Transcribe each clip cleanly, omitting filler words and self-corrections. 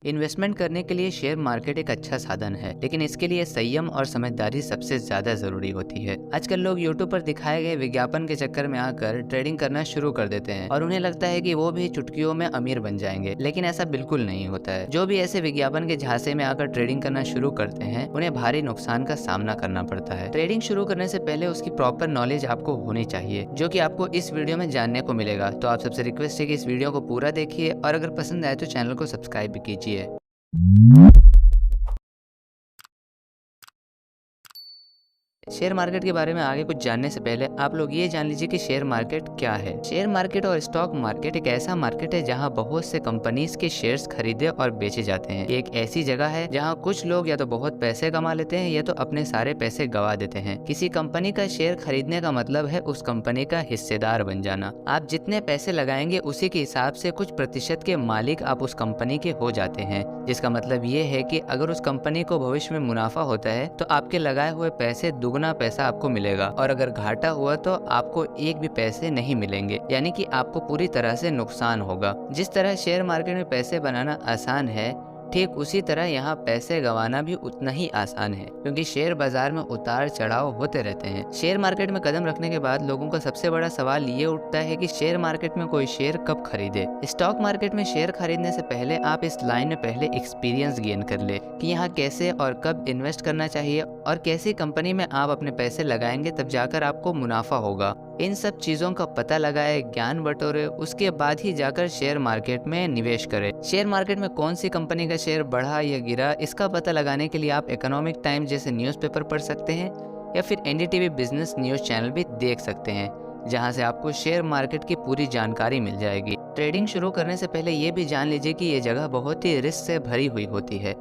Investment करने के लिए शेयर मार्केट एक अच्छा साधन है, लेकिन इसके लिए संयम और समझदारी सबसे ज्यादा जरूरी होती है। आजकल लोग यूट्यूब पर दिखाए गए विज्ञापन के चक्कर में आकर ट्रेडिंग करना शुरू कर देते हैं और उन्हें लगता है कि वो भी चुटकियों में अमीर बन जाएंगे, लेकिन ऐसा बिल्कुल नहीं होता है। जो भी ऐसे विज्ञापन के झांसे में आकर ट्रेडिंग करना शुरू करते हैं, उन्हें भारी नुकसान का सामना करना पड़ता है। ट्रेडिंग शुरू करने से पहले उसकी प्रॉपर नॉलेज आपको होनी चाहिए, जो कि आपको इस वीडियो में जानने को मिलेगा। तो आप सबसे रिक्वेस्ट है कि इस वीडियो को पूरा देखिए और अगर पसंद आए तो चैनल को सब्सक्राइब भी कीजिए। शेयर मार्केट के बारे में आगे कुछ जानने से पहले आप लोग ये जान लीजिए कि शेयर मार्केट क्या है। शेयर मार्केट और स्टॉक मार्केट एक ऐसा मार्केट है जहां बहुत से कंपनीज के शेयर्स खरीदे और बेचे जाते हैं। ये एक ऐसी जगह है जहां कुछ लोग या तो बहुत पैसे कमा लेते हैं या तो अपने सारे पैसे गवा देते हैं। किसी कंपनी का शेयर खरीदने का मतलब है उस कंपनी का हिस्सेदार बन जाना। आप जितने पैसे लगाएंगे उसी के हिसाब से कुछ प्रतिशत के मालिक आप उस कंपनी के हो जाते हैं, जिसका मतलब ये है कि अगर उस कंपनी को भविष्य में मुनाफा होता है तो आपके लगाए हुए पैसे दुगना पैसा आपको मिलेगा, और अगर घाटा हुआ तो आपको एक भी पैसे नहीं मिलेंगे, यानी कि आपको पूरी तरह से नुकसान होगा। जिस तरह शेयर मार्केट में पैसे बनाना आसान है, ठीक उसी तरह यहाँ पैसे गंवाना भी उतना ही आसान है, क्योंकि शेयर बाजार में उतार चढ़ाव होते रहते हैं। शेयर मार्केट में कदम रखने के बाद लोगों का सबसे बड़ा सवाल ये उठता है कि शेयर मार्केट में कोई शेयर कब खरीदे। स्टॉक मार्केट में शेयर खरीदने से पहले आप इस लाइन में पहले एक्सपीरियंस गेन कर ले कि यहाँ कैसे और कब इन्वेस्ट करना चाहिए और कैसी कंपनी में आप अपने पैसे लगाएंगे तब जाकर आपको मुनाफा होगा। इन सब चीजों का पता लगाए, ज्ञान बटोरे, उसके बाद ही जाकर शेयर मार्केट में निवेश करें। शेयर मार्केट में कौन सी कंपनी का शेयर बढ़ा या गिरा, इसका पता लगाने के लिए आप इकोनॉमिक टाइम्स जैसे न्यूज़पेपर पढ़ सकते हैं या फिर एनडीटीवी बिजनेस न्यूज़ चैनल भी देख सकते हैं, जहां से आपको शेयर मार्केट की पूरी जानकारी मिल जाएगी। ट्रेडिंग शुरू करने से पहले ये भी जान लीजिए कि ये जगह बहुत ही रिस्क से भरी हुई होती है,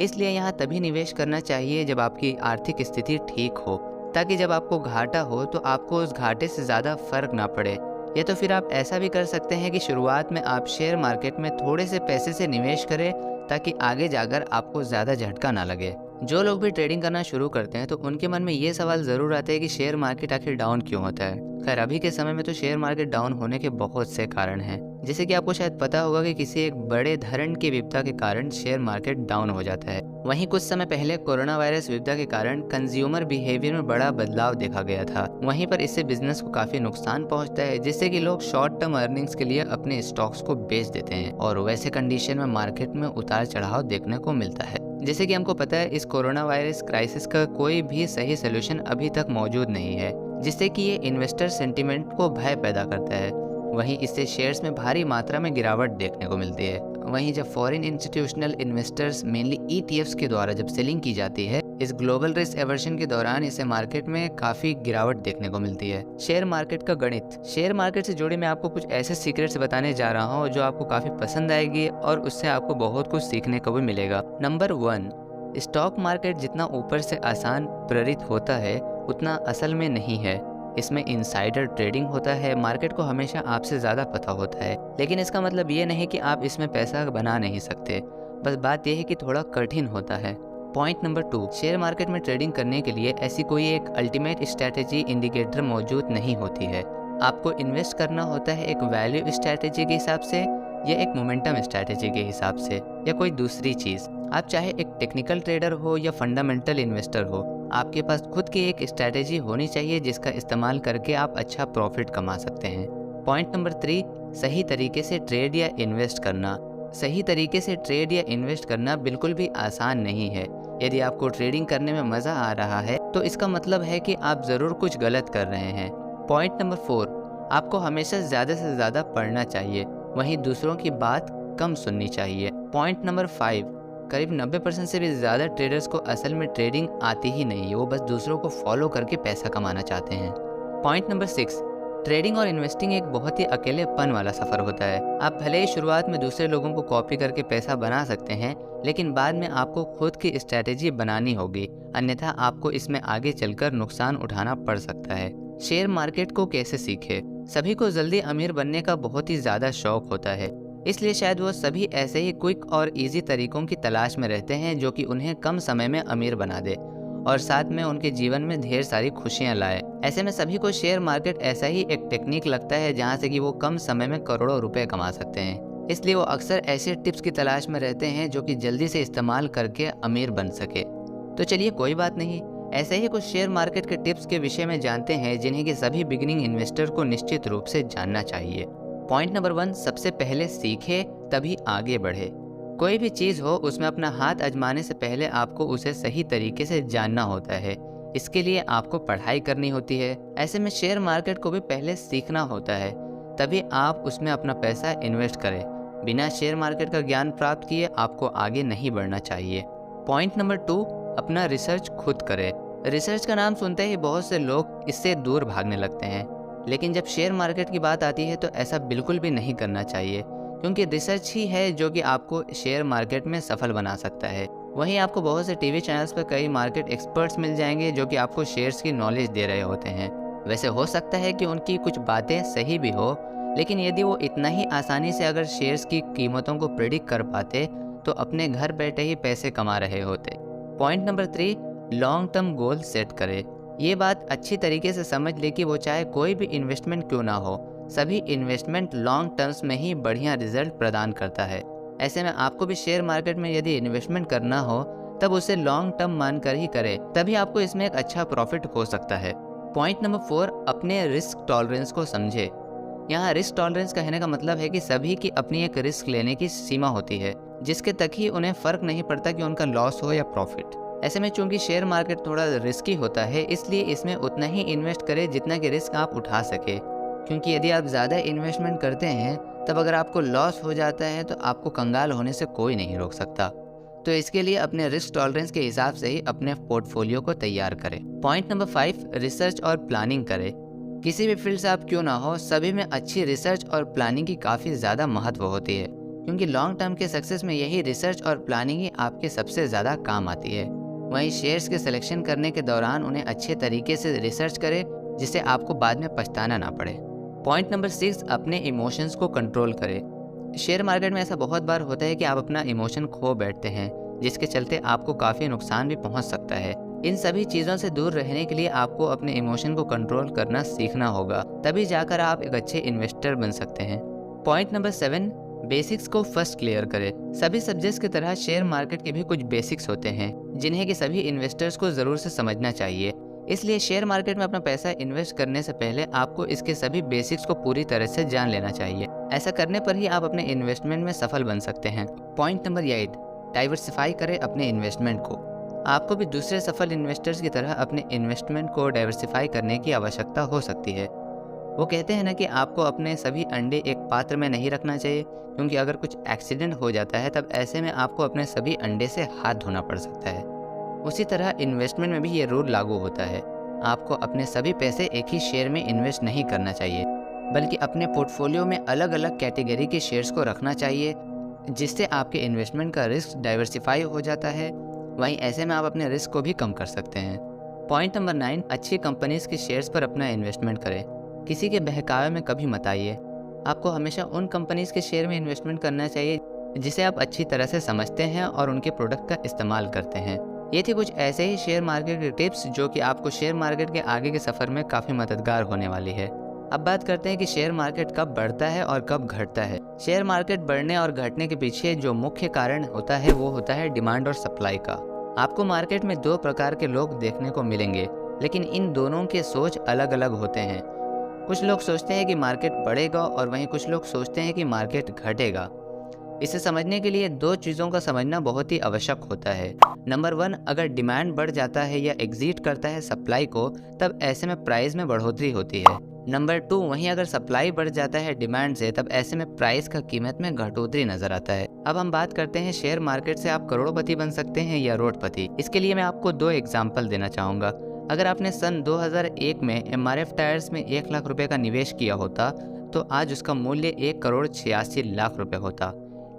इसलिए यहाँ तभी निवेश करना चाहिए जब आपकी आर्थिक स्थिति ठीक हो, ताकि जब आपको घाटा हो तो आपको उस घाटे से ज़्यादा फर्क ना पड़े। या तो फिर आप ऐसा भी कर सकते हैं कि शुरुआत में आप शेयर मार्केट में थोड़े से पैसे से निवेश करें, ताकि आगे जाकर आपको ज़्यादा झटका ना लगे। जो लोग भी ट्रेडिंग करना शुरू करते हैं तो उनके मन में ये सवाल ज़रूर आता है कि शेयर मार्केट आखिर डाउन क्यों होता है। खैर, अभी के समय में तो शेयर मार्केट डाउन होने के बहुत से कारण हैं। जैसे कि आपको शायद पता होगा कि किसी एक बड़े धरण की विपदा के कारण शेयर मार्केट डाउन हो जाता है। वहीं कुछ समय पहले कोरोना वायरस विपदा के कारण कंज्यूमर बिहेवियर में बड़ा बदलाव देखा गया था। वहीं पर इससे बिजनेस को काफी नुकसान पहुंचता है, जिससे कि लोग शॉर्ट टर्म अर्निंग्स के लिए अपने स्टॉक्स को बेच देते हैं और वैसे कंडीशन में मार्केट में उतार चढ़ाव देखने को मिलता है। जैसे कि हमको पता है, इस कोरोना वायरस क्राइसिस का कोई भी सही सोल्यूशन अभी तक मौजूद नहीं है, जिससे कि ये इन्वेस्टर सेंटिमेंट को भय पैदा करता है। वहीं इससे शेयर्स में भारी मात्रा में गिरावट देखने को मिलती है। वहीं जब foreign institutional investors mainly ETFs के द्वारा जब सेलिंग की जाती है, इस ग्लोबल रिस्क एवर्शन के दौरान इसे मार्केट में काफी गिरावट देखने को मिलती है। शेयर मार्केट का गणित। शेयर मार्केट से जुड़े मैं आपको कुछ ऐसे सीक्रेट्स बताने जा रहा हूँ जो आपको काफी पसंद आएगी और उससे आपको बहुत कुछ सीखने को भी मिलेगा। नंबर 1, स्टॉक मार्केट जितना ऊपर से आसान प्रतीत होता है उतना असल में नहीं है। इसमें इनसाइडर ट्रेडिंग होता है। मार्केट को हमेशा आपसे ज़्यादा पता होता है, लेकिन इसका मतलब ये नहीं कि आप इसमें पैसा बना नहीं सकते। बस बात यह है कि थोड़ा कठिन होता है। पॉइंट नंबर 2, शेयर मार्केट में ट्रेडिंग करने के लिए ऐसी कोई एक अल्टीमेट स्ट्रैटेजी इंडिकेटर मौजूद नहीं होती है। आपको इन्वेस्ट करना होता है एक वैल्यू स्ट्रैटेजी के हिसाब से या एक मोमेंटम स्ट्रैटेजी के हिसाब से या कोई दूसरी चीज़। आप चाहे एक टेक्निकल ट्रेडर हो या फंडामेंटल इन्वेस्टर हो, आपके पास खुद की एक स्ट्रैटेजी होनी चाहिए जिसका इस्तेमाल करके आप अच्छा प्रॉफिट कमा सकते हैं। पॉइंट नंबर 3, सही तरीके से ट्रेड या इन्वेस्ट करना। सही तरीके से ट्रेड या इन्वेस्ट करना बिल्कुल भी आसान नहीं है। यदि आपको ट्रेडिंग करने में मज़ा आ रहा है तो इसका मतलब है कि आप ज़रूर कुछ गलत कर रहे हैं। पॉइंट नंबर 4, आपको हमेशा ज़्यादा से ज़्यादा पढ़ना चाहिए, वहीं दूसरों की बात कम सुननी चाहिए। पॉइंट नंबर 5, करीब 90% से भी ज़्यादा ट्रेडर्स को असल में ट्रेडिंग आती ही नहीं है, वो बस दूसरों को फॉलो करके पैसा कमाना चाहते हैं। पॉइंट नंबर 6, ट्रेडिंग और इन्वेस्टिंग एक बहुत ही अकेलेपन वाला सफ़र होता है। आप भले ही शुरुआत में दूसरे लोगों को कॉपी करके पैसा बना सकते हैं, लेकिन बाद में आपको खुद की स्ट्रैटेजी बनानी होगी, अन्यथा आपको इसमें आगे चलकर नुकसान उठाना पड़ सकता है। शेयर मार्केट को कैसे सीखे? सभी को जल्दी अमीर बनने का बहुत ही ज़्यादा शौक होता है, इसलिए शायद वो सभी ऐसे ही क्विक और इजी तरीकों की तलाश में रहते हैं जो कि उन्हें कम समय में अमीर बना दे और साथ में उनके जीवन में ढेर सारी खुशियां लाए। ऐसे में सभी को शेयर मार्केट ऐसा ही एक टेक्निक लगता है जहां से कि वो कम समय में करोड़ों रुपए कमा सकते हैं। इसलिए वो अक्सर ऐसे टिप्स की तलाश में रहते हैं जो कि जल्दी से इस्तेमाल करके अमीर बन सके। तो चलिए कोई बात नहीं, ऐसे ही कुछ शेयर मार्केट के टिप्स के विषय में जानते हैं जिन्हें कि सभी बिगिनिंग इन्वेस्टर को निश्चित रूप से जानना चाहिए। पॉइंट नंबर 1, सबसे पहले सीखे तभी आगे बढ़े। कोई भी चीज़ हो उसमें अपना हाथ आजमाने से पहले आपको उसे सही तरीके से जानना होता है। इसके लिए आपको पढ़ाई करनी होती है। ऐसे में शेयर मार्केट को भी पहले सीखना होता है, तभी आप उसमें अपना पैसा इन्वेस्ट करें। बिना शेयर मार्केट का ज्ञान प्राप्त किए आपको आगे नहीं बढ़ना चाहिए। पॉइंट नंबर 2, अपना रिसर्च खुद करें। रिसर्च का नाम सुनते ही बहुत से लोग इससे दूर भागने लगते हैं, लेकिन जब शेयर मार्केट की बात आती है तो ऐसा बिल्कुल भी नहीं करना चाहिए, क्योंकि रिसर्च ही है जो कि आपको शेयर मार्केट में सफल बना सकता है। वहीं आपको बहुत से टीवी चैनल्स पर कई मार्केट एक्सपर्ट्स मिल जाएंगे जो कि आपको शेयर्स की नॉलेज दे रहे होते हैं। वैसे हो सकता है कि उनकी कुछ बातें सही भी हो, लेकिन यदि वो इतना ही आसानी से अगर शेयर्स की कीमतों को प्रेडिक्ट कर पाते तो अपने घर बैठे ही पैसे कमा रहे होते। Point number 3, long term goal set करें। ये बात अच्छी तरीके से समझ ले कि वो चाहे कोई भी इन्वेस्टमेंट क्यों ना हो, सभी इन्वेस्टमेंट लॉन्ग टर्म्स में ही बढ़िया रिजल्ट प्रदान करता है। ऐसे में आपको भी शेयर मार्केट में यदि इन्वेस्टमेंट करना हो तब उसे लॉन्ग टर्म मानकर ही करें, तभी आपको इसमें एक अच्छा प्रॉफिट हो सकता है। पॉइंट नंबर 4, अपने रिस्क टॉलरेंस को समझे। यहाँ रिस्क टॉलरेंस कहने का मतलब है कि सभी की अपनी एक रिस्क लेने की सीमा होती है, जिसके तक ही उन्हें फर्क नहीं पड़ता कि उनका लॉस हो या प्रॉफिट। ऐसे में चूंकि शेयर मार्केट थोड़ा रिस्की होता है, इसलिए इसमें उतना ही इन्वेस्ट करें जितना कि रिस्क आप उठा सके, क्योंकि यदि आप ज़्यादा इन्वेस्टमेंट करते हैं तब अगर आपको लॉस हो जाता है तो आपको कंगाल होने से कोई नहीं रोक सकता। तो इसके लिए अपने रिस्क टॉलरेंस के हिसाब से ही अपने पोर्टफोलियो को तैयार करें। पॉइंट नंबर 5, रिसर्च और प्लानिंग करें। किसी भी फील्ड से आप क्यों ना हो, सभी में अच्छी रिसर्च और प्लानिंग की काफ़ी ज़्यादा महत्व होती है, क्योंकि लॉन्ग टर्म के सक्सेस में यही रिसर्च और प्लानिंग ही आपके सबसे ज़्यादा काम आती है। वहीं शेयर्स के सिलेक्शन करने के दौरान उन्हें अच्छे तरीके से रिसर्च करें, जिससे आपको बाद में पछताना ना पड़े। पॉइंट नंबर 6, अपने इमोशंस को कंट्रोल करें। शेयर मार्केट में ऐसा बहुत बार होता है कि आप अपना इमोशन खो बैठते हैं, जिसके चलते आपको काफ़ी नुकसान भी पहुंच सकता है। इन सभी चीज़ों से दूर रहने के लिए आपको अपने इमोशन को कंट्रोल करना सीखना होगा, तभी जाकर आप एक अच्छे इन्वेस्टर बन सकते हैं। पॉइंट नंबर 7, बेसिक्स को फर्स्ट क्लियर करें। सभी सब्जेक्ट्स की तरह शेयर मार्केट के भी कुछ बेसिक्स होते हैं जिन्हें कि सभी इन्वेस्टर्स को ज़रूर से समझना चाहिए। इसलिए शेयर मार्केट में अपना पैसा इन्वेस्ट करने से पहले आपको इसके सभी बेसिक्स को पूरी तरह से जान लेना चाहिए। ऐसा करने पर ही आप अपने इन्वेस्टमेंट में सफल बन सकते हैं। पॉइंट नंबर 8, डाइवर्सिफाई करें अपने इन्वेस्टमेंट को। आपको भी दूसरे सफल इन्वेस्टर्स की तरह अपने इन्वेस्टमेंट को डाइवर्सिफाई करने की आवश्यकता हो सकती है। वो कहते हैं ना कि आपको अपने सभी अंडे एक पात्र में नहीं रखना चाहिए, क्योंकि अगर कुछ एक्सीडेंट हो जाता है तब ऐसे में आपको अपने सभी अंडे से हाथ धोना पड़ सकता है। उसी तरह इन्वेस्टमेंट में भी ये रूल लागू होता है। आपको अपने सभी पैसे एक ही शेयर में इन्वेस्ट नहीं करना चाहिए, बल्कि अपने पोर्टफोलियो में अलग अलग कैटेगरी के शेयर्स को रखना चाहिए, जिससे आपके इन्वेस्टमेंट का रिस्क डाइवर्सिफाई हो जाता है। वहीं ऐसे में आप अपने रिस्क को भी कम कर सकते हैं। पॉइंट नंबर 9, अच्छी कंपनीज के शेयर्स पर अपना इन्वेस्टमेंट करें। किसी के बहकावे में कभी मत आइए। आपको हमेशा उन कंपनीज के शेयर में इन्वेस्टमेंट करना चाहिए जिसे आप अच्छी तरह से समझते हैं और उनके प्रोडक्ट का इस्तेमाल करते हैं। ये थी कुछ ऐसे ही शेयर मार्केट के टिप्स जो कि आपको शेयर मार्केट के आगे के सफ़र में काफ़ी मददगार होने वाली है। अब बात करते हैं कि शेयर मार्केट कब बढ़ता है और कब घटता है। शेयर मार्केट बढ़ने और घटने के पीछे जो मुख्य कारण होता है वो होता है डिमांड और सप्लाई का। आपको मार्केट में 2 प्रकार के लोग देखने को मिलेंगे, लेकिन इन दोनों के सोच अलग अलग होते हैं। कुछ लोग सोचते हैं कि मार्केट बढ़ेगा और वहीं कुछ लोग सोचते हैं कि मार्केट घटेगा। इसे समझने के लिए 2 चीज़ों का समझना बहुत ही आवश्यक होता है। नंबर 1, अगर डिमांड बढ़ जाता है या एग्जीट करता है सप्लाई को, तब ऐसे में प्राइस में बढ़ोतरी होती है। नंबर 2, वहीं अगर सप्लाई बढ़ जाता है डिमांड से, तब ऐसे में प्राइस का कीमत में घटोतरी नजर आता है। अब हम बात करते हैं शेयर मार्केट से आप करोड़पति बन सकते हैं या रोडपति। इसके लिए मैं आपको 2 एग्जाम्पल देना चाहूँगा। अगर आपने सन 2001 में MRF टायर्स में 1 लाख रुपए का निवेश किया होता तो आज उसका मूल्य 1,86,00,000 रुपए होता।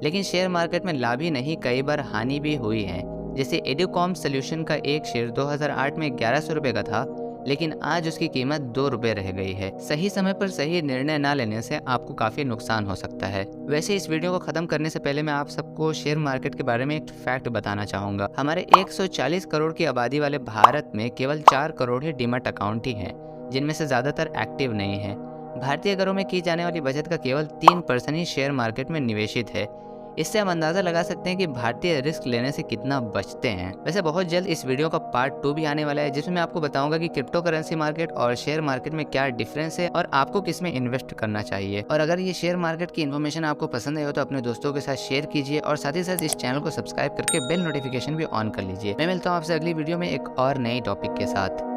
लेकिन शेयर मार्केट में लाभ ही नहीं, कई बार हानि भी हुई है। जैसे एडुकॉम सोल्यूशन का एक शेयर 2008 में 1100 रुपए का था, लेकिन आज उसकी कीमत 2 रुपए रह गई है। सही समय पर सही निर्णय न लेने से आपको काफी नुकसान हो सकता है। वैसे इस वीडियो को खत्म करने से पहले मैं आप सबको शेयर मार्केट के बारे में एक फैक्ट बताना चाहूंगा। हमारे 140 करोड़ की आबादी वाले भारत में केवल 4 करोड़ ही डीमैट अकाउंट ही हैं, जिनमें से ज्यादातर एक्टिव नहीं है। भारतीय घरों में की जाने वाली बचत का केवल 3% ही शेयर मार्केट में निवेशित है। इससे हम अंदाजा लगा सकते हैं कि भारतीय रिस्क लेने से कितना बचते हैं। वैसे बहुत जल्द इस वीडियो का पार्ट 2 भी आने वाला है, जिसमें मैं आपको बताऊंगा कि क्रिप्टो करेंसी मार्केट और शेयर मार्केट में क्या डिफरेंस है और आपको किस में इन्वेस्ट करना चाहिए। और अगर ये शेयर मार्केट की इन्फॉर्मेशन आपको पसंद आई हो तो अपने दोस्तों के साथ शेयर कीजिए और साथ ही साथ इस चैनल को सब्सक्राइब करके बेल नोटिफिकेशन भी ऑन कर लीजिए। मैं मिलता हूँ आपसे अगली वीडियो में एक और नई टॉपिक के साथ।